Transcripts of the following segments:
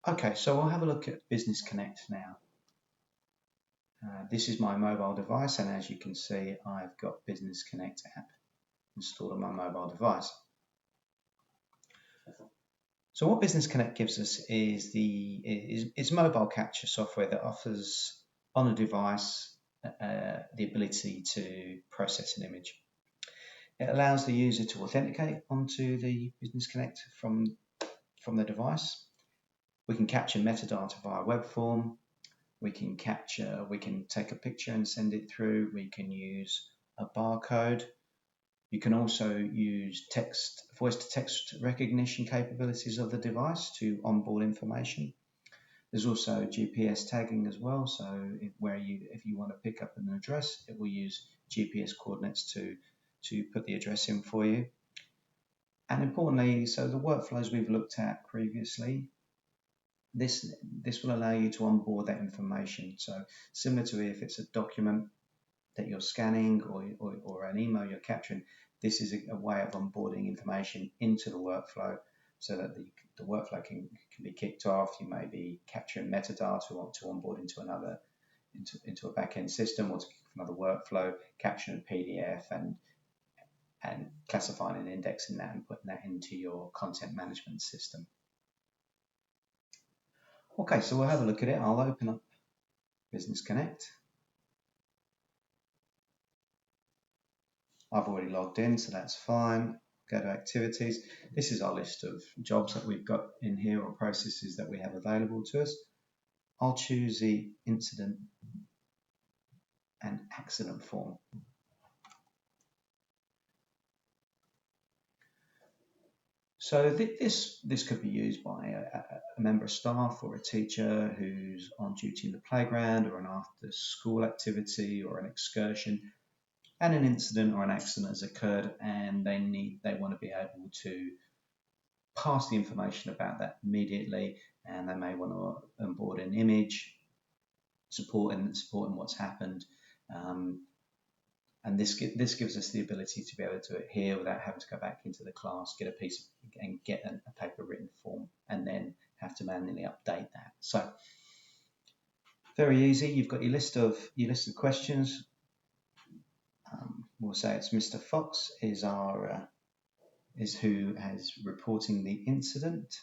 Okay, so we'll have a look at Business Connect now. This is my mobile device, and as you can see, I've got Business Connect app installed on my mobile device. So what Business Connect gives us is it's mobile capture software that offers on a device the ability to process an image. It allows the user to authenticate onto the Business Connect from the device. We can capture metadata via web form. We can take a picture and send it through. We can use a barcode. You can also use voice to text recognition capabilities of the device to onboard information. There's also GPS tagging as well. So if you want to pick up an address, it will use GPS coordinates to put the address in for you. And importantly, so the workflows we've looked at previously, this will allow you to onboard that information. So similar to if it's a document that you're scanning or an email you're capturing, this is a way of onboarding information into the workflow so that the workflow can be kicked off. You may be capturing metadata to onboard into a back-end system or to another workflow, capturing a PDF and classifying and indexing that and putting that into your content management system. Okay, so we'll have a look at it. I'll open up Business Connect. I've already logged in, so that's fine. Go to activities. This is our list of jobs that we've got in here or processes that we have available to us. I'll choose the incident and accident form. So this could be used by a member of staff or a teacher who's on duty in the playground or an after school activity or an excursion, and an incident or an accident has occurred and they want to be able to pass the information about that immediately, and they may want to onboard an image supporting what's happened. And this gives us the ability to be able to do it here without having to go back into the class, get a paper written form, and then have to manually update that. So very easy. You've got your list of questions. We'll say it's Mr. Fox is who has reporting the incident.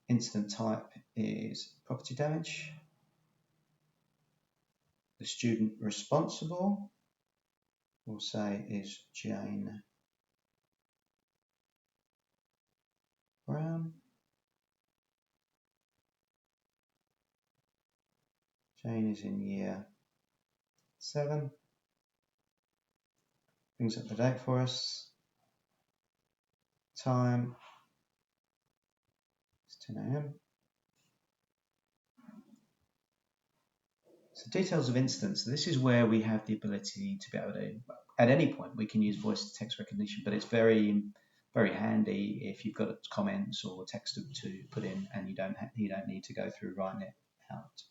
Incident type is property damage. The student responsible, we'll say, is Jane Brown. Jane is in year 7. Brings up the date for us. Time, it's 10 a.m. So details of incidents. So this is where we have the ability to be able to, at any point, we can use voice to text recognition, but it's very, very handy if you've got comments or text to put in and you don't need to go through writing it out.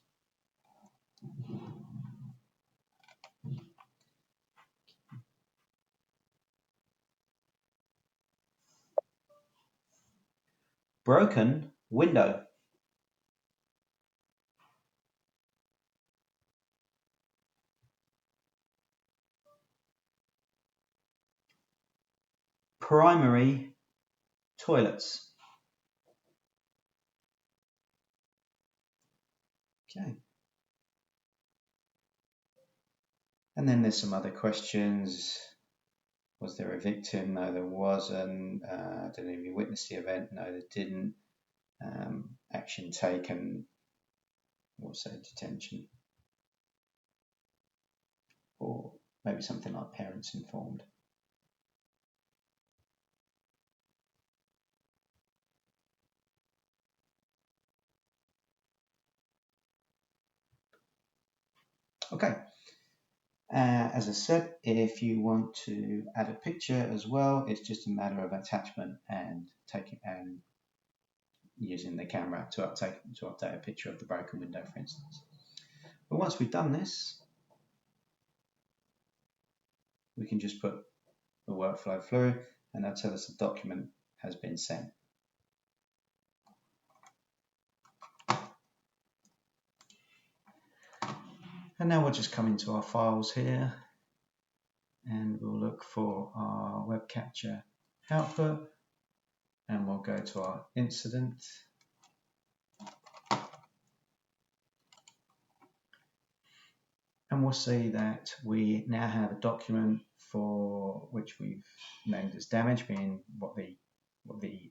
Broken window. Primary toilets. Okay. And then there's some other questions. Was there a victim? No, there wasn't. Did anybody witness the event? No, they didn't. Action taken. We'll say detention. Or maybe something like parents informed. Okay. As I said, if you want to add a picture as well, it's just a matter of attachment and using the camera to update a picture of the broken window, for instance. But once we've done this, we can just put the workflow through, and that'll tell us the document has been sent. And now we'll just come into our files here and we'll look for our web capture output, and we'll go to our incident. And we'll see that we now have a document for which we've named as damage, being what the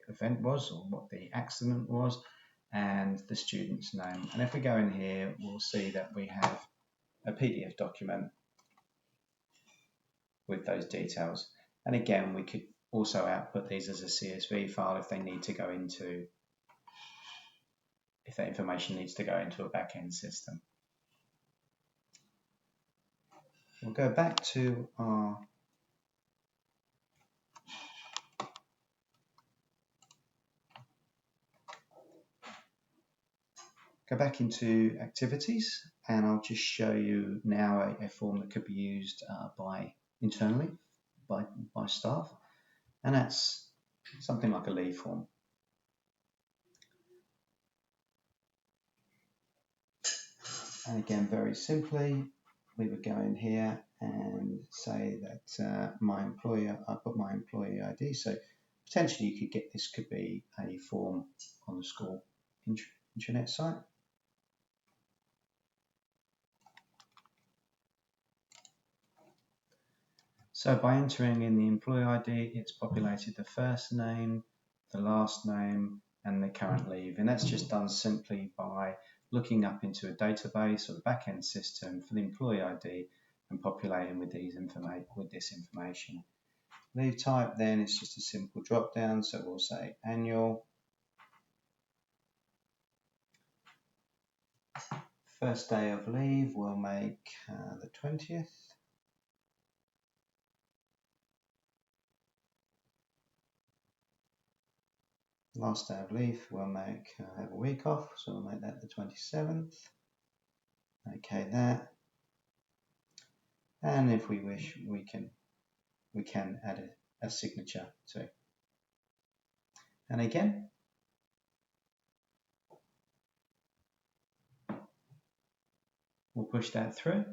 event was or what the accident was, and the student's name. And if we go in here, we'll see that we have a PDF document with those details. And again, we could also output these as a CSV file if they need to go into, if that information needs to go into a back-end system. We'll go back to our go back into activities, and I'll just show you now a form that could be used internally by staff, and that's something like a leave form. And again, very simply, we would go in here and say that I put my employee ID. So potentially you could get, this could be a form on the school intranet site. So by entering in the employee ID, it's populated the first name, the last name, and the current leave. And that's just done simply by looking up into a database or the back-end system for the employee ID and populating with this information. Leave type then is just a simple drop down, so we'll say annual. First day of leave we'll make the 20th. Last day of leave we'll make have a week off, so we'll make that the 27th. Okay, that. And if we wish, we can add a signature too. And again, we'll push that through.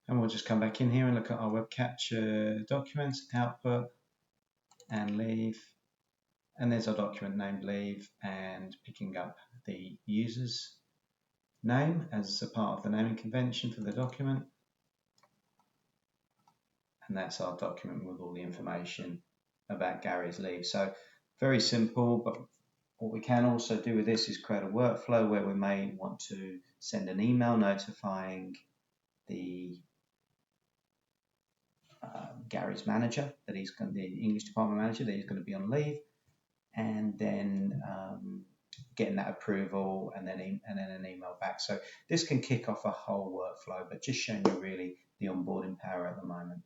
And we'll just come back in here and look at our web capture documents, output, and leave. And there's our document named leave, and picking up the user's name as a part of the naming convention for the document. And that's our document with all the information about Gary's leave. So very simple, but what we can also do with this is create a workflow where we may want to send an email notifying the Gary's manager that he's going to be the English department manager that he's going to be on leave, and then getting that approval and then an email back. So this can kick off a whole workflow, but just showing you really the onboarding power at the moment.